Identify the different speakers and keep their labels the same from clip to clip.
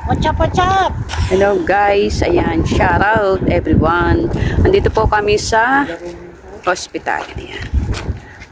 Speaker 1: What's up, what's up?
Speaker 2: Hello guys, ayan, shout out everyone. Andito po kami sa hospital. Ayan.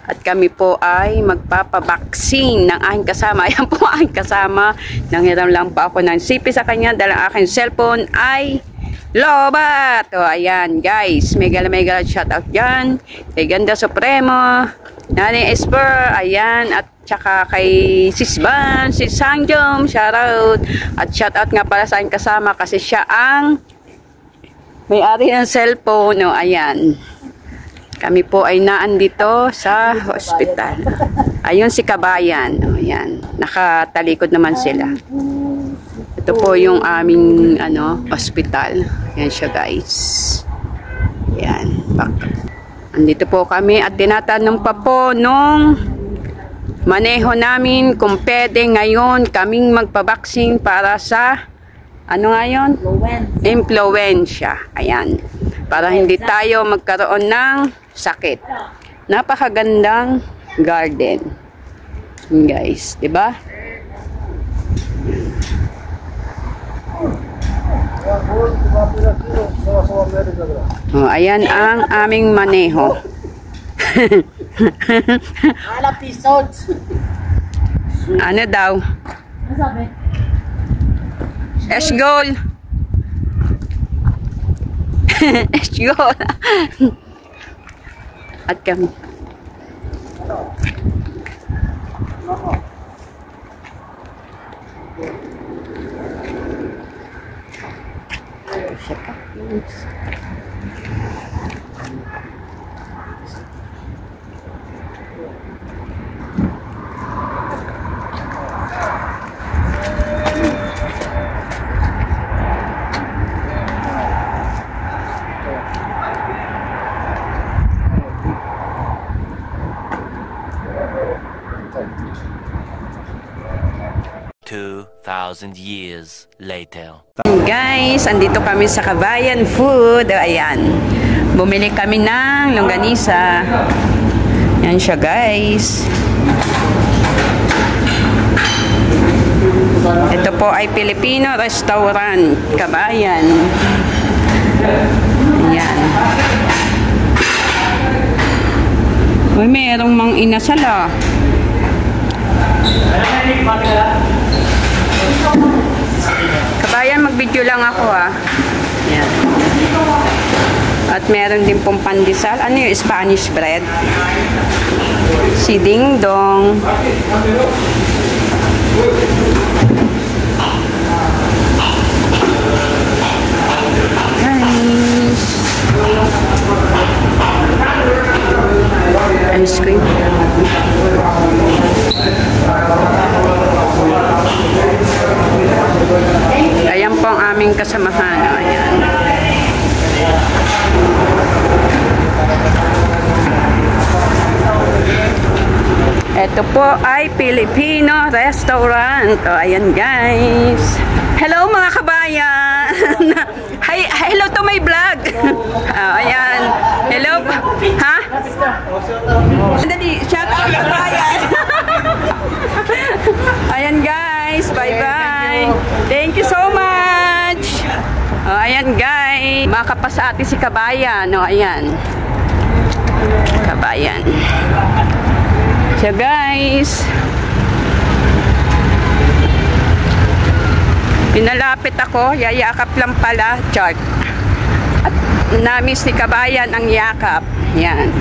Speaker 2: At kami po ay magpapabaksin ng aking kasama. Ayan po ang aking kasama. Nanghiram lang po ako ng CP sa kanya dahil ang aking cellphone ay lobat. O ayan guys, mega shout out dyan. Kay Ganda Supremo, Nani Esper, ayan, at tsaka kay Sis Van, Sis Sangjom, shoutout. At shoutout nga pala sa aking kasama kasi siya ang may-ari ng cellphone. No, ayan. Kami po ay naandito sa hospital. Ayun si Kabayan. O, ayan. Nakatalikod naman sila. Ito po yung aming hospital. Ayan siya guys. Ayan. Andito po kami at tinatanong pa po nung maneho namin kung pwede ngayon kaming magpabaksin para sa ngayon? Influensya. Ayan. Para hindi tayo magkaroon ng sakit. Napakagandang garden. Guys, 'di ba? Oh, ayan ang aming maneho. Ano daw? Esgol. Esgol. At kami.
Speaker 3: Years later.
Speaker 2: Guys, andito kami sa Kabayan Food. Ayan. Bumili kami ng longganisa. Yan siya guys. Ito po ay Filipino restaurant. Kabayan. Ayan. Uy, mayroong mang inasal ah. Kabayan, mag-video lang ako ah. Yan. At meron din pong pandesal. Ano yung Spanish bread? Si Ding Dong. Guys. Ice cream. Ayan po ang aming kasamahan. Ayan. Ito po ay Filipino restaurant. O, ayan guys. Hello mga kabayan. Hi, hello to my vlog. Ayan. Hello. Ha? Dali, shout out kabayan. Ayan guys. Bye-bye. Thank you so much. O, ayan guys. Makapasati si Kabayan. O, ayan. Kabayan. So guys, pinalapit ako, yayakap lang pala, chart. At namiss ni Kabayan ang yakap. Yan.